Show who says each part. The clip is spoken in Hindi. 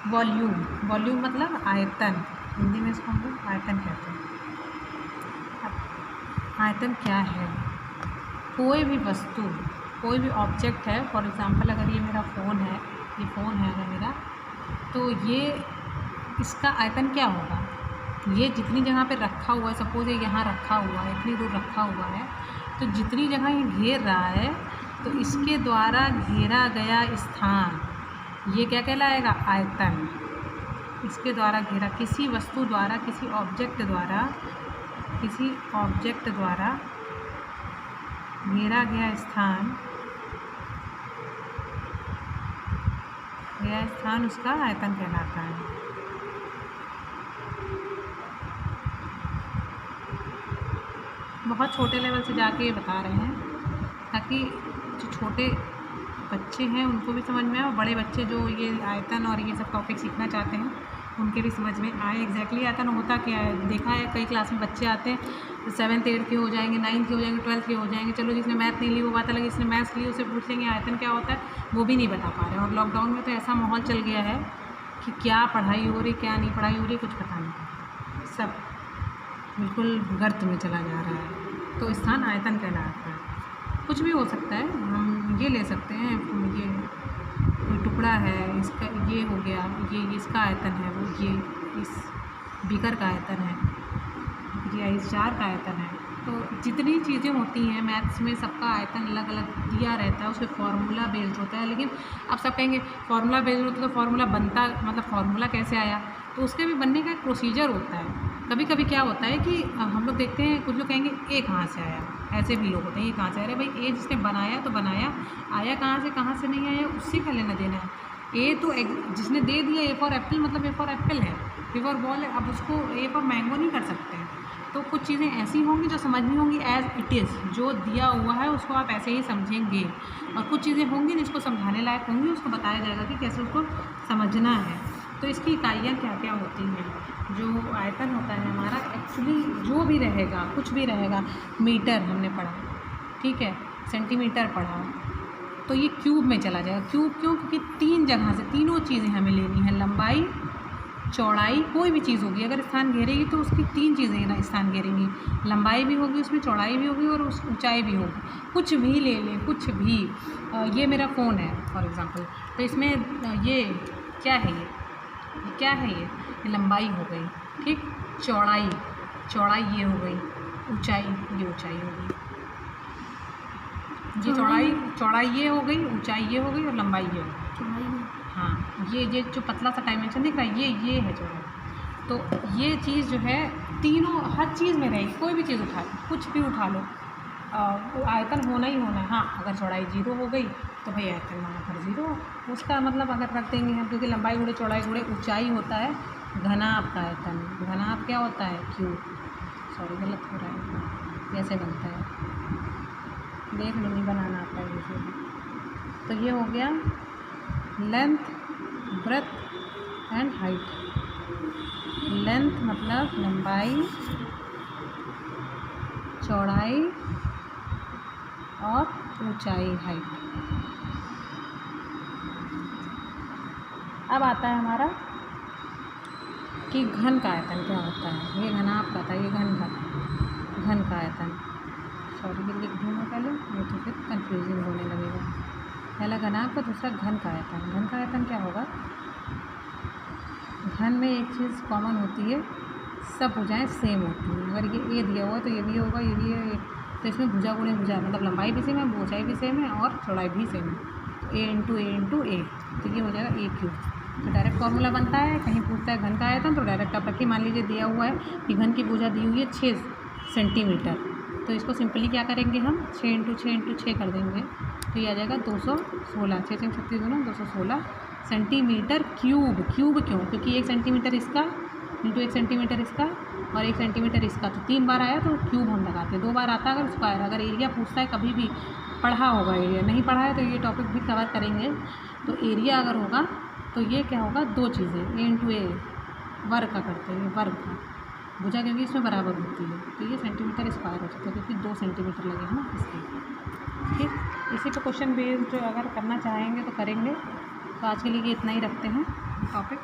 Speaker 1: वॉल्यूम, वॉल्यूम मतलब आयतन, हिंदी में इसको हम लोग आयतन कहते हैं। अब आयतन क्या है? कोई भी वस्तु, कोई भी ऑब्जेक्ट है, फॉर एग्ज़ाम्पल अगर ये मेरा फ़ोन है, ये फ़ोन है अगर मेरा, तो ये इसका आयतन क्या होगा? ये जितनी जगह पे रखा हुआ है, सपोज़ ये यहाँ रखा हुआ है, इतनी दूर रखा हुआ है, तो जितनी जगह ये घेर रहा है, तो इसके द्वारा घेरा गया स्थान, ये क्या कहलाएगा? आयतन। इसके द्वारा घेरा, किसी वस्तु द्वारा, किसी ऑब्जेक्ट द्वारा घेरा गया स्थान उसका आयतन कहलाता है। बहुत छोटे लेवल से जाके ये बता रहे हैं ताकि जो छोटे बच्चे हैं उनको भी समझ में आए, और बड़े बच्चे जो ये आयतन और ये सब टॉपिक सीखना चाहते हैं उनके भी समझ में आए एग्जैक्टली आयतन होता क्या है। देखा है कई क्लास में बच्चे आते हैं, 7th 8th के हो जाएंगे, 9th के हो जाएंगे, 12th के हो जाएंगे, चलो जिसने मैथ नहीं ली वो बात अलग, जिसने मैथ्स ली उसे पूछ लेंगे आयतन क्या होता है, वो भी नहीं बता पा रहे हैं। और लॉकडाउन में तो ऐसा माहौल चल गया है कि क्या पढ़ाई हो रही, क्या नहीं पढ़ाई हो रही, कुछ पता नहीं, सब बिल्कुल गर्त में चला जा रहा है। तो स्थान आयतन कहलाता है। कुछ भी हो सकता है, हम ये ले सकते हैं, ये कोई टुकड़ा है, इसका ये हो गया, ये इसका आयतन है, वो ये इस बीकर का आयतन है, या इस जार का आयतन है। तो जितनी चीज़ें होती हैं मैथ्स में, सबका आयतन अलग अलग दिया रहता है, उसमें फार्मूला बेस्ड होता है। लेकिन आप सब कहेंगे फार्मूला बेस्ड होता है तो फार्मूला बनता, मतलब फार्मूला कैसे आया? तो उसके भी बनने का एक प्रोसीजर होता है। कभी कभी क्या होता है कि हम लोग देखते हैं, कुछ लोग कहेंगे ए कहाँ से आया, ऐसे भी लोग होते हैं, ये कहाँ से आ रहा है? भाई ए जिसने बनाया तो बनाया, आया कहाँ से नहीं आया, उससे क्या लेना देना है? ए तो जिसने दे दिया, ए फॉर एप्पल मतलब ए फॉर एप्पल है, बी फॉर बॉल है, अब उसको ए फॉर मैंगो नहीं कर सकते हैं। तो कुछ चीज़ें ऐसी होंगी जो समझनी होंगी एज इट इज़, जो दिया हुआ है उसको आप ऐसे ही समझेंगे, और कुछ चीज़ें होंगी जिसको समझाने लायक होंगी, उसको बताया जाएगा कि कैसे उसको समझना है। तो इसकी इकाइयाँ क्या क्या होती हैं? जो आयतन होता है हमारा, एक्चुअली जो भी रहेगा, कुछ भी रहेगा, मीटर हमने पढ़ा, ठीक है, सेंटीमीटर पढ़ा, तो ये क्यूब में चला जाएगा। क्यूब क्यों? क्योंकि 3 जगह से तीनों चीज़ें हमें लेनी है, लंबाई, चौड़ाई, कोई भी चीज़ होगी अगर स्थान घेरेगी तो उसकी 3 चीज़ें ना स्थान घेरेंगी, लंबाई भी होगी उसमें, चौड़ाई भी होगी और उस ऊंचाई भी होगी। कुछ भी ले लें, कुछ भी, ये मेरा फ़ोन है फॉर एग्ज़ाम्पल, तो इसमें ये क्या है, ये क्या है, ये लंबाई हो गई, ठीक, चौड़ाई ये हो गई, ऊंचाई ये ऊंचाई हो गई, ये चौड़ाई ये हो गई, ऊंचाई ये हो गई और लंबाई ये हो गई। हाँ, ये जो पतला सा डायमेंशन दिख रहा है ये है चौड़ाई। तो ये चीज़ जो है तीनों, हर चीज़ में रहेगी, कोई भी चीज़ उठा लो, कुछ भी उठा लो, आयतन होना ही होना है। हाँ, अगर चौड़ाई 0 हो गई तो भाई आयतन वहाँ पर 0, उसका मतलब अगर रख देंगे हम, क्योंकि लंबाई गुणे चौड़ाई गुणे ऊंचाई होता है घनाभ का आयतन। घनाभ क्या होता है? क्यूब, सॉरी गलत हो रहा है, कैसे बनता है देख लो, नहीं बनाना आता है मुझे। तो ये हो गया length, breadth and height. Length मतलब लंबाई, चौड़ाई और ऊंचाई, हाइट। अब आता है हमारा कि घन का आयतन क्या होता है। ये घनाभ का था, ये घन का था, घन का आयतन, सॉरी ये लिख दूँ मैं पहले, नहीं तो फिर कन्फ्यूजिंग होने लगेगा। पहला घनाभ का, दूसरा घन का आयतन। घन का आयतन क्या होगा? घन में एक चीज़ कॉमन होती है, सब भुजाएं सेम होती हैं। अगर ये ए दिया हुआ है तो ये भी होगा, ये भी है, तो इसमें भुजा गुणे भुजा, मतलब लंबाई भी सेम है, ऊंचाई भी सेम है और चौड़ाई भी सेम है, तो ए इंटू ए, तो ये हो जाएगा ए क्यूब। तो डायरेक्ट फॉर्मूला बनता है। कहीं पूछता है घन का आयतन तो डायरेक्ट आप रखिए, मान लीजिए दिया हुआ है कि घन की भुजा दी हुई है 6 सेंटीमीटर, तो इसको सिंपली क्या करेंगे हम, 6 इंटू 6 कर देंगे, तो ये आ जाएगा 216, 6 36 दूना 216 सेंटीमीटर क्यूब। क्यूब क्यों? क्योंकि 1 सेंटीमीटर इसका इंटू 1 सेंटीमीटर इसका और 1 सेंटीमीटर इसका, तो 3 बार आया तो क्यूब हम लगाते हैं, 2 बार आता है अगर स्क्वायर। अगर एरिया पूछता है, कभी भी पढ़ा होगा, एरिया नहीं पढ़ा है तो ये टॉपिक भी कवर करेंगे। तो एरिया अगर होगा तो ये क्या होगा, 2 चीज़ें, ए इंटू ए, वर्ग का करते हैं, वर्ग का, भुजा क्योंकि इसमें बराबर होती है, तो ये सेंटीमीटर स्क्वायर हो सकता है क्योंकि 2 सेंटीमीटर लगे हैं ना इसलिए। ठीक, इसी पे क्वेश्चन बेस्ड अगर करना चाहेंगे तो करेंगे। तो आज के लिए इतना ही रखते हैं टॉपिक।